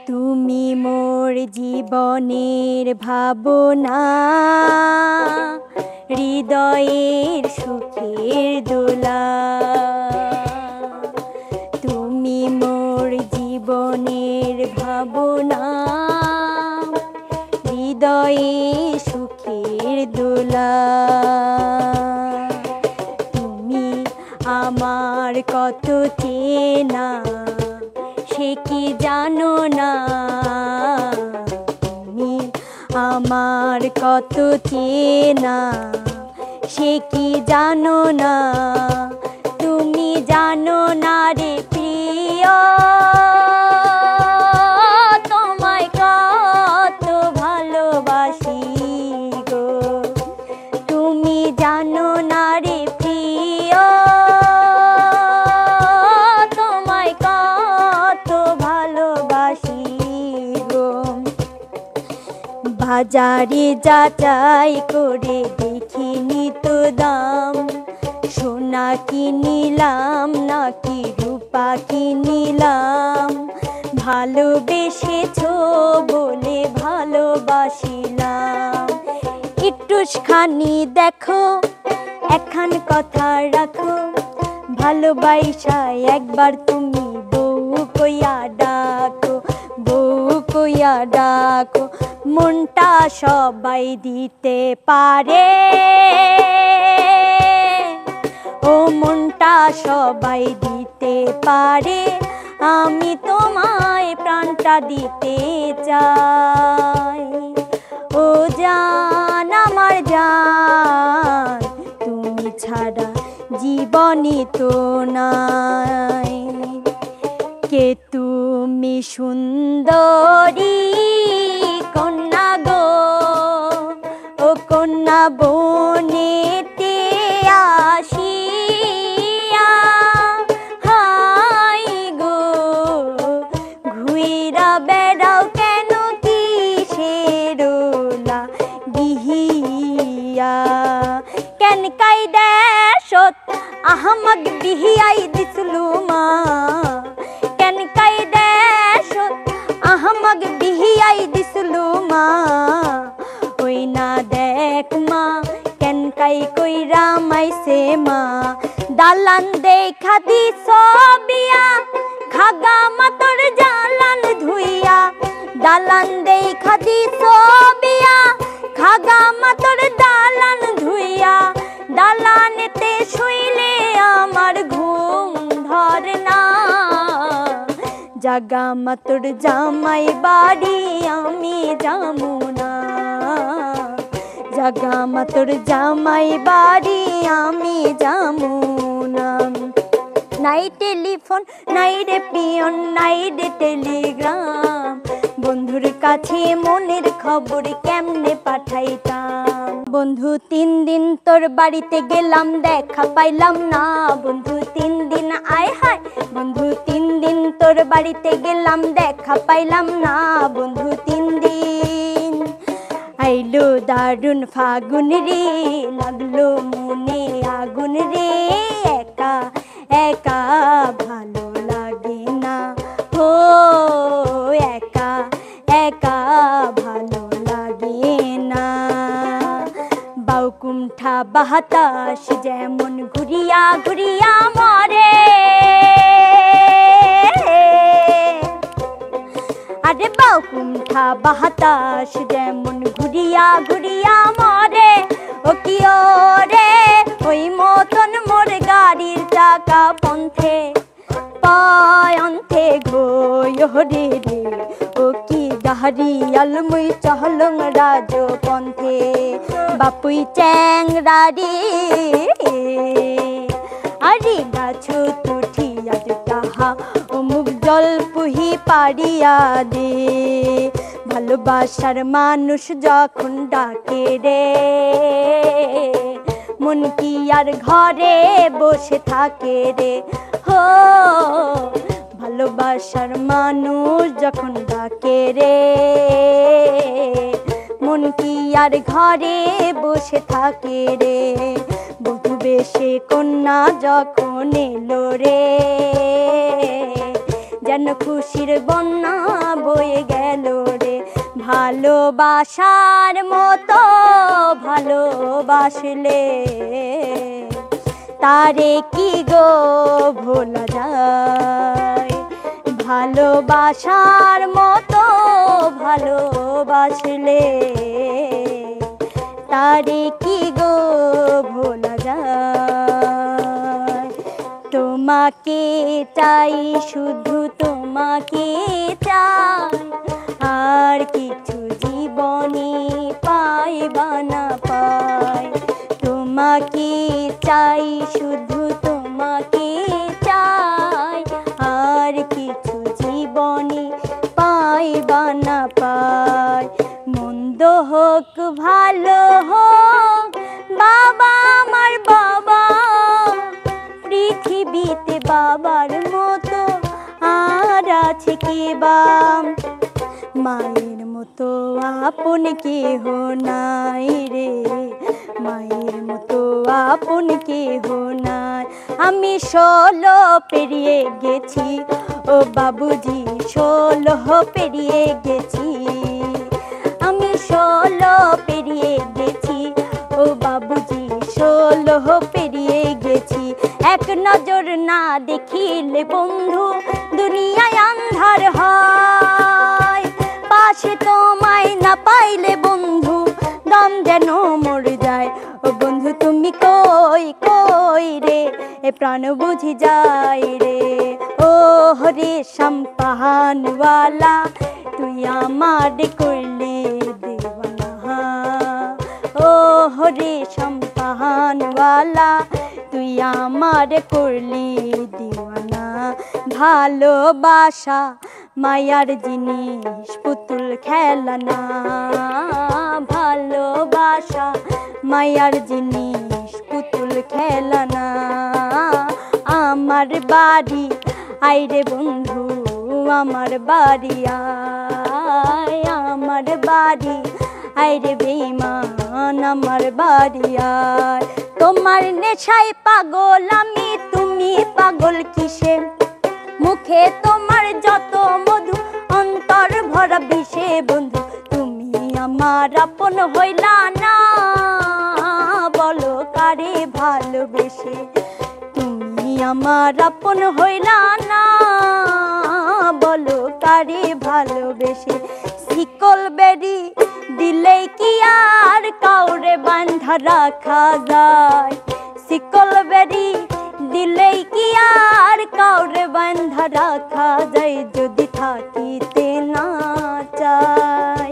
তুমি মোর জীবনের ভাবনা, হৃদয়ের সুখের দোলা। তুমি মোর জীবনের ভাবনা, হৃদয়ের সুখের দোলা। তুমি আমার কত চেনা, সে কি জানো না? তুমি আমার কত চেনা, সে কি জানো না? তুমি জানো না রে প্রিয়, তোমায় কত ভালোবাসি গো। তুমি জানো না রে প্রিয়, তোমায় কত ভালোবাসি গো। বাজারে যাচাই করে দেখিনি তো দাম, সোনা কিনিলাম নাকি রূপা কিনিলাম। ভালোবেসেছো বলে ভালোবাসিলাম। একটুখানি দেখো, একখান কথা রাখো, ভালোবাসা একবার তুমি বউ কইয়া ডাকো, বউ কইয়া ডাকো। মনটা সবাই দিতে পারে, ও মনটা সবাই দিতে পারে। আমি তোমায় প্রাণটা দিতে চাই, ও জান আমার জান, তুমি ছাড়া জীবনই তো নাই। কে তুমি সুন্দরী কন্যা গো, ও কন্যা বনেতে আসিয়া, হাই গো ঘুইরা বেড়াও কেন কিসের লাগিয়া? কেন কাই দেশত আহমক বিহিয়াই দিসলু মা, কেন কাই দেশত আহমক বিহিয়াই দিসলু মা। ওই না দেখ মা, কেন কাই কইরা মাইছে মা। দালান দেখা দিছ বিয়া, খাগা মাতর জালান ধুইয়া। দালান দেখা দিছ বিয়া, খাগা মাতর দালান ধুইয়া। দালানেতে শুইলে আমার ঘুম ধরে না, জাগা মাতর জামাই বাড়ি আমি যামু না। জাগা মাতর জামাই বাড়ি আমি যামু না। নাই টেলিফোন, নাই রে পিয়ন, নাই রে টেলিগ্রাম। বন্ধুর কাছে মনের খবর কেমনে পাঠাইতাম। বন্ধু 3 দিন তোর বাড়িতে গেলাম, দেখা পাইলাম না। বন্ধু 3 দিন, আয় হায় বন্ধু 3 দিন তোর বাড়িতে গেলাম, দেখা পাইলাম না। বন্ধু 3 দিন আইলো দারুণ ফাগুন রে, লাগলো মনে আগুন রে। একা একা ভালো লাগে না, ও একা একা ভালো লাগে না। বাউকুণ্ঠা বাতাস যেমন ঘুরিয়া ঘুরিয়া মরে, আরে বাউকুণ্ঠা বাতাস যেমন ঘুরিয়া ঘুরিয়া মরে। ও কি ওরে ওই মতন মোর গাড়ির চাকা পন্থে পায়ন্থে ঘোরে রে। ও কি গাড়িয়াল মুই চহলং রাজ পন্থে, বাপুই চ্যাংরা রে। আরে গাছু তুঠিয়া তাহা ও মুখ জল পুহি পারিয়া দে। ভালোবাসার মানুষ যখন ডাকে রে, মন কি আর ঘরে বসে থাকে রে। হো ভালোবাসার মানুষ যখন ডাকে রে, মন কি আর ঘরে বসে থাকে রে। বধূ বেশে কন্যা যখন এলো রে, যেন খুশির বন্যা বয়ে গেল রে। ভালোবাসার মতো ভালোবাসলে তারে কি গো ভোলা যায়। ভালোবাসার মতো ভালোবাসলে তারে কি গো ভোলা যায়। তোমাকে চাই শুধু তোমাকে চাই, আর কিছু জীবনে পাই বা না পাই। তোমাকে চাই শুধু তোমাকে চাই, আর কিছু জীবনে পাই বা না পাই। মন্দ হোক ভালো হোক বাবা আমার বাবা, পৃথিবীতে বাবার মতো আর আছে কে বা। মায়ের মতো আপন কেহ নাই রে, মায়ের মতো আপন কেহ নাই। আমি 16 পেরিয়ে গেছি ও বাবুজি, 16 পেরিয়ে গেছি। আমি 16 পেরিয়ে গেছি ও বাবুজি, 16 পেরিয়ে গেছি। এক নজর না দেখিলে বন্ধু দুনিয়ায় আন্ধার হয়। পাশে তোমায় না পাইলে বন্ধু দম যেন মরে যায়। ও বন্ধু তুমি কই কই রে, এ প্রাণ বুঝি যায় রে। ও হরে সম্পাহানওয়ালা, তুই আমার করলি দেওয়ানা। ও হরে সম্পাহানওয়ালা, তুই আমার করলি দিওয়ানা। ভালোবাসা মায়ার জিনিস, পুতুল খেলনা। ভালোবাসা মায়ার জিনিস, পুতুল খেলনা। আমার বাড়ি আইরে বন্ধু, আমার বাড়ি আয়। আমার বাড়ি আইরে বেঈমান, আমার বাড়ি আয়। তোমার নেশায় পাগল আমি, তুমি পাগল কিসে? মুখে তোমার যত মধু, অন্তর ভরা বিষে বন্ধু। তুমি আমার আপন হইলা না, বলো কারে ভালোবেসে। তুমি আমার আপন হইলা না, বলো কারে ভালোবেসে। শিকল বেরি দিলেই কি আর কাউরে বাঁধা রাখা যায়? শিকল বেরি দিলেই কি আর কাউরে বাঁধা রাখা যায়? যদি থাকিতে না চাই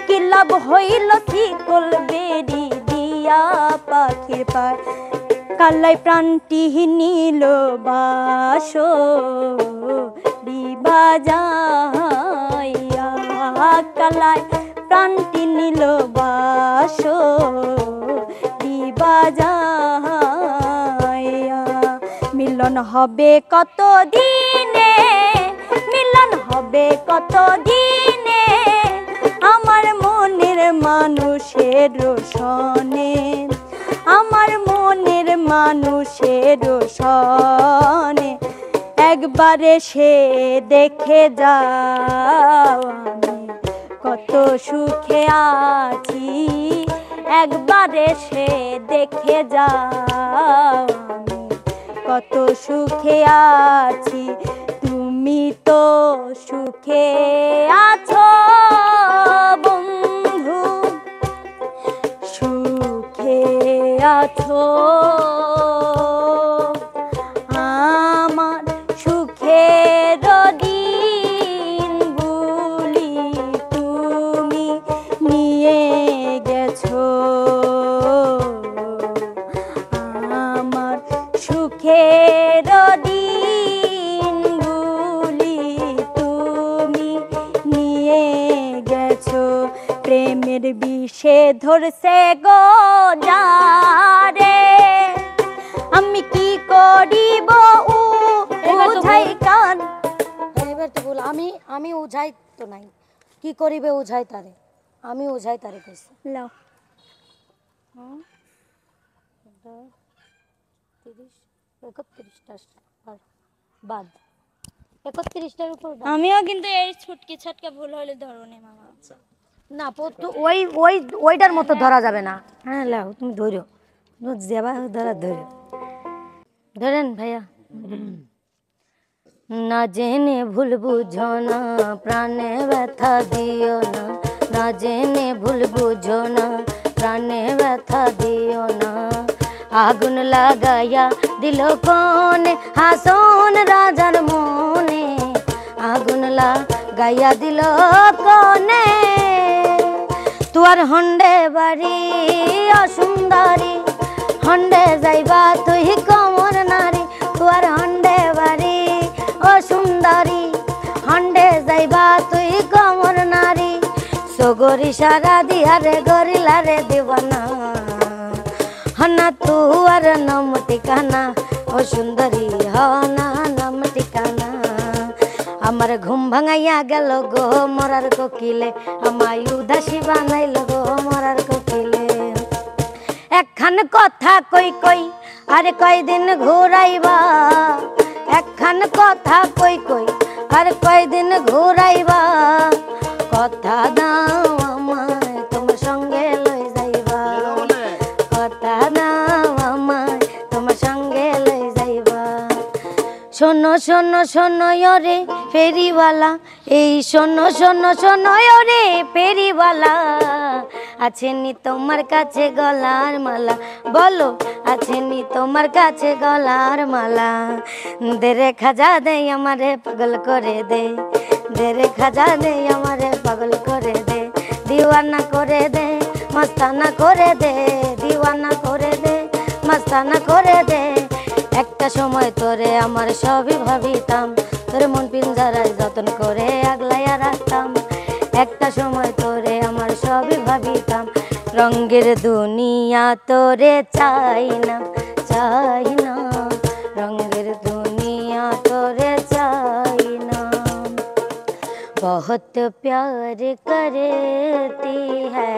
কি লাভ হইল শিকল বেরি দিয়া পাখির পায়। কালাই প্রাণটি নিল বাসো বাজাইয়া, কালাই প্রাণটি নিল বাসো বাজাইয়া। মিলন হবে কত দিনে, মিলন হবে কত দিনে, আমার মনের মানুষের সনে, আমার মনের মানুষের সনে। একবারে সে দেখে যাও আমি কত সুখে আছি, একবারে সে দেখে যাও আমি কত সুখে আছি। তুমি তো সুখে আছো বন্ধু, সুখে আছো। আমার সুখের দিন গুলি তুমি নিয়ে গেছো, আমার সুখের দিন গুলি তুমি নিয়ে গেছো। প্রেমের বিষে ধরছে গো যারে, আমি কি করিব উঝাই কান। এবার তো বল, আমি উঝাই তো নাই, কি করিবে উঝাই তারে, আমি উঝাই তারে কইছি। লাও 30 31টা বাদ। 31টার উপর দাও। আমিও কিন্তু এই ছুটকি ছাটকা ভুল হলে ধরো নে মামা। না ওই ওই ওইটার মতো ধরা যাবে না। হ্যাঁ লাও তুমি ধরো, দেবা ধরা ধরো, ধরেন ভাইয়া। না জেনে ভুল বুঝো না, প্রাণে ব্যথা দিও না। না জেনে ভুল বুঝো না, প্রাণে ব্যথা দিও না। আগুন লাগাইয়া দিল কোনে হাসন রাজার মনে। আগুন লাগাইয়া দিল কোনে। তুয়ার হন্ডে বাড়ি অসুন্দরী, হন্ডে যাইবা তুই কমর নারী। তুয়ার হন্ডে বাড়ি অসুন্দরী, হন্ডে যাইবা তুই কমর নারী। সগরি সারা দিয়ারে গরিলা রে দিবানা। হনা তুয়ার নাম ঠিকানা ও সুন্দরী, হনা নাম ঠিকানা। আমার ঘুম ভাঙাইয়া গেল গো মরার কোকিলে, আমায় উদাসী বানাইল গো মরার কোকিলে। একখান কথা কই কই আরে কয়দিন ঘুরাইবা। একখান কথা কই কই আর কয়দিন ঘুরাইবা। কথা দাও আমায় তোমার সঙ্গে লই যাইবা। কথা দাও আমায় তোমার সঙ্গে লই যাইবা। শোনো শোনো শোনো রে ফেরিওয়ালা, এই শোনো শোনো শোনো রে ফেরিওয়ালা। আছে নি তোমার কাছে গলার মালা, বলো আছে নি তোমার কাছে গলার মালা। দে রে খাজা দে আমারে পাগল করে দে। দে রে খাজা দে আমারে পাগল করে দে। দিওয়ানা করে দে মস্তানা করে দে। দিওয়ানা করে দে মস্তানা করে দে। একটা সময় তোরে আমার সবই ভাবিতাম, তোরে মন পিঞ্জারায় যতন করে আগলাইয়া রাখতাম। একটা সময় তোরে আমার সবই ভাবিতাম। রঙের দুনিয়া তোরে চাই না, চাই না। রঙের দুনিয়া তোরে চাই না। बहुत प्यार करती है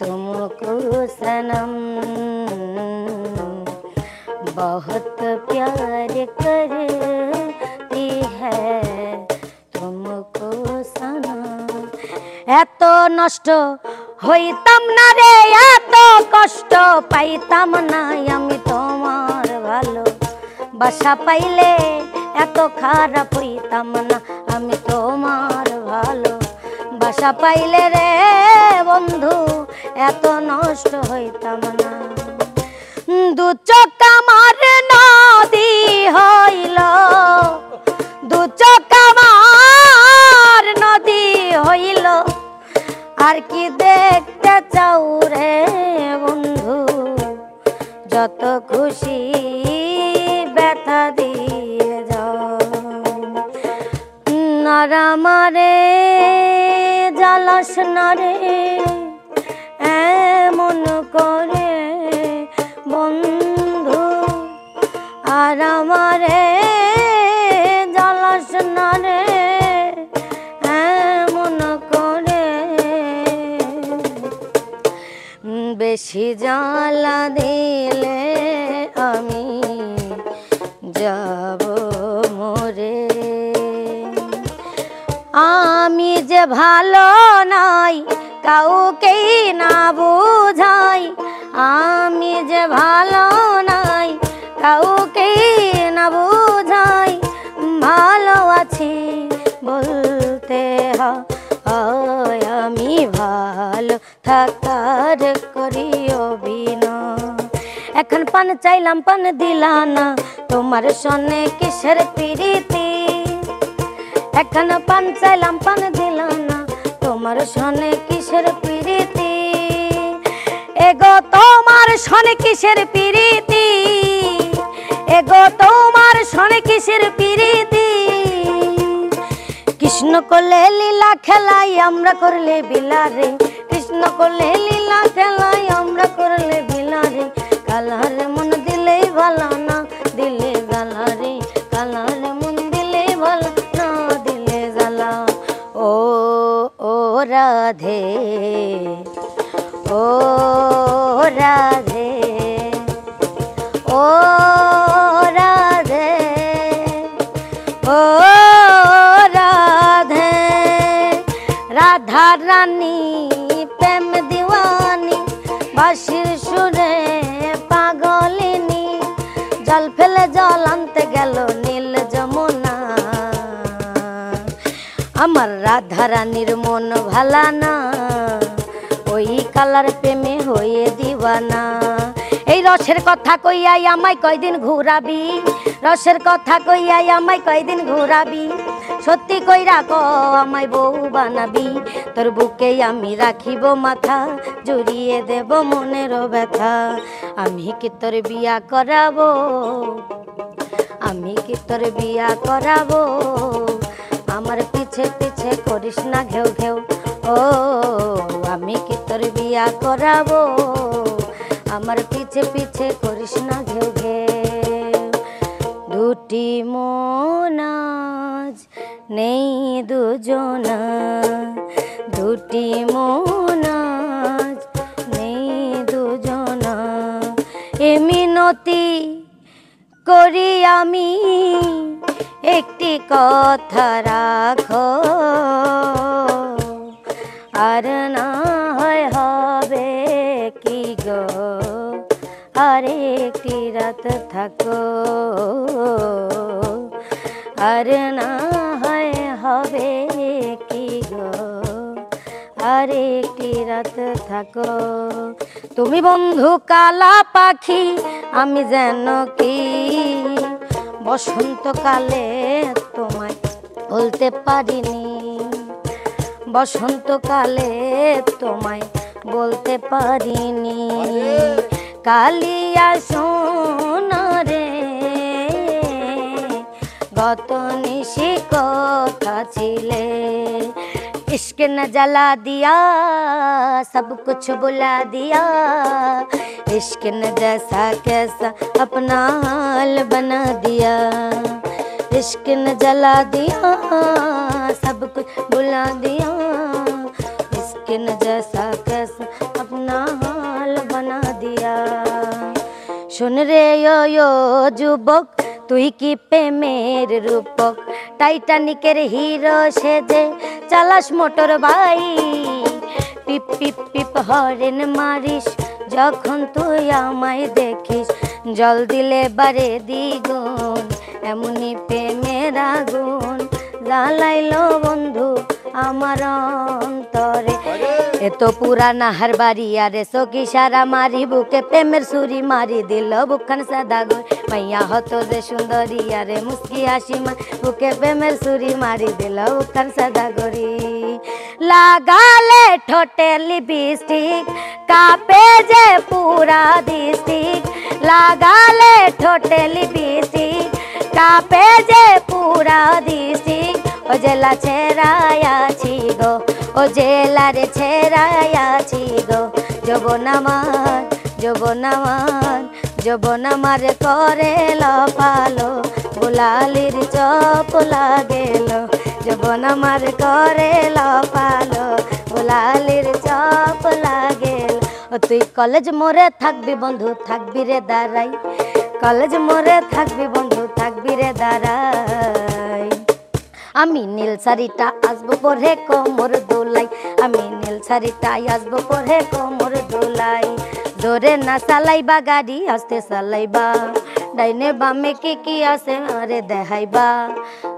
तुमको सनम। बहुत प्यार करती है तुमको सनम। এত নষ্ট হইতাম না রে, এত কষ্ট পাইতাম না আমি তোমার ভালো বাসা পাইলে। এত খারাপ হইতাম না আমি তোমার ভালো বাসা পাইলে রে বন্ধু। এত নষ্ট হইতাম না। দু চোখ আমার নদী হইল, দু চোখ আমার নদী হইল। আর কি দেখতে চাও রে বন্ধু, যত খুশি ব্যথা দিয়ে যাও। নারামারে জালাস না রে এমন করে বন্ধু। আর আমারে জালাস না রে এমন করে। বেশি জ্বালা দিলে আমি যাব মরে। আমি যে ভালো নাই কাউকেই না বুঝাই। আমি যে ভালো নাই কাউকেই না বুঝাই। ভালো আছি বলতে হয় আমি ভালো থাকার করি অভিনয়। এখন পান চাইলাম পান দিলা না, তোমার সনে কিসের প্রীতি। এখন পান চাইলাম পান দিলা না, তোমার সনে কিসের প্রীতি। এগো তোমার সনে কিসের প্রীতি। এগো তোমার সনে কিসের প্রীতি। কৃষ্ণ করলে লীলা খেলাই আমরা করলে বিলারে। কৃষ্ণ করলে লীলা খেলাই আমরা করলে বিলারে। কালারে মন দিলেই ভালো না দিলে গালারে। কালারে মন দিলেই ভালো না দিলে জ্বালা। ও ও রাধে, ও রাধে, ও রাধে, ও রাধা রানী প্রেম দিওয়ানি, বাঁশির সুরে পাগলিনী, জল ফেলে জল আনতে গেল নীল যমুনা। আমার রাধা রানীর মন ভালা না, ওই কালার প্রেমে হয়ে দিওয়ানা। এই রসের কথা কইয়াই আমায় কয়দিন ঘুরাবি, রসের কথা কইয়াই আমায় কয়দিন ঘুরাবি, সত্যি কইরা ক আমায় বউ বানাবি। তোর বুকে আমি রাখিব মাথা, জড়িয়ে দেব মনের ব্যথা। আমি কি তোর বিয়া করাবো, আমি কি তোর বিয়া করাবো, আমার পিছে পিছে করিস না ঘেউ ঘেউ। ও আমি কি তোর বিয়া করাবো, আমার পিছে পিছে করিস না ঘেউ ঘেউ। দুটি মন আজ নেই দুজনা, দুটি মন আজ নেই দুজনা। এ মিনতি করি আমি একটি কথা রাখো, আর না হয় হবে কি গো, আর একটি রাত থাকো, আর না হয় হবে কি গো, আর একটি রাত থাকো। তুমি বন্ধু কালা পাখি, আমি যেন কি বসন্তকালে তোমায় বলতে পারিনি, বসন্তকালে তোমায় বলতে পারিনি। কালিয়া সোনা রে গত নিশি কথা ছিলে, इश्क न जला दिया सब कुछ बुला दिया, इश्क न जैसा कैसा अपना हाल बना दिया, इश्क न जला दिया सब कुछ बुला दिया, इश्क न जैसा कैसा अपना हाल बना दिया। सुन रे यो যুবক তুই কি প্রেমের রূপক, টাইটানিকের হিরো সেজে চালাস মোটর বাইক, পিপ পিপ পিপ হরেন মারিস যখন তুই আমায় দেখিস, জল দিলে বারে দ্বিগুণ এমনি প্রেমের আগুন জ্বালাইলো বন্ধু আমার অন্তরে। এ তো পুরানা হার বাড়ি আরে সখী সারা মারি, বুকে প্রেমের ছুরি মারি দিল বুকখান সাদা গো, মাইয়া হতো যে সুন্দরী আরে মুস্কি হাসি মা, বুকে প্রেমের ছুরি মারি দিল বুকখান সাদা গরি। লাগালে ঠোঁটে লিপস্টিক কাঁপে যে পুরা ডিস্ট্রিক্ট, লাগালে ঠোঁটে লিপস্টিক কাঁপে যে পুরা ডিস্ট্রিক্ট। ও জেলা ছেড়ায়াছি গো, ও জেলারে ছেড়ায়াছি গো, যবনামার যবনামার যবনামার করে লফালো, বুলালির চপ লাগেল, যবনামার করে লফালো, বুলালির চপ লাগেল। ও তুই কলেজ মোরে থাকবি বন্ধু থাকবি রে দাঁড়াই, কলেজ মোরে থাকবি বন্ধু থাকবি রে দাঁড়াই। আমি নীল শাড়িটা আসবো পরে কোমর দোলাই, আমি নীল শাড়িটা আসবো পরে কোমর দোলাই। জোরে না চালাইবা গাড়ি আস্তে চালাইবা, ডাইনে বামে কি আছে আরে দেখাইবা,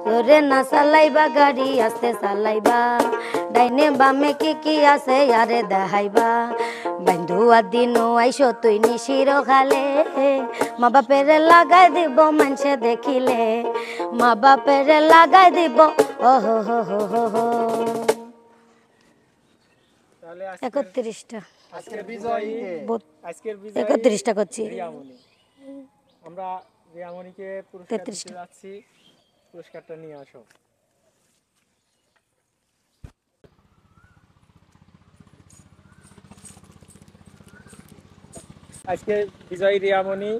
জোরে না চালাইবা গাড়ি আস্তে চালাইবা, ডাইনে বামে কি আছে আরে দেখাইবা। বন্ধুয়া দিন আইসো তুই নিশির খালে, মা বাপের লাগাই দিব মানুষে দেখিলে, মা বাপের লাগাই দিব ও হো হো হো হো হো। 31টা আজকের বিজয়ী 31টা করছি। রিয়ামণি, আমরা রিয়ামণিকে পুরস্কার দিতে যাচ্ছি, পুরস্কারটা নিয়ে আসো। আজকে বিজয়ী রিয়ামণি,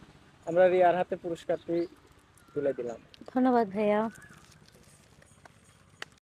আমরা রিয়ার হাতে পুরস্কারটি তুলে দিলাম। ধন্যবাদ ভাইয়া।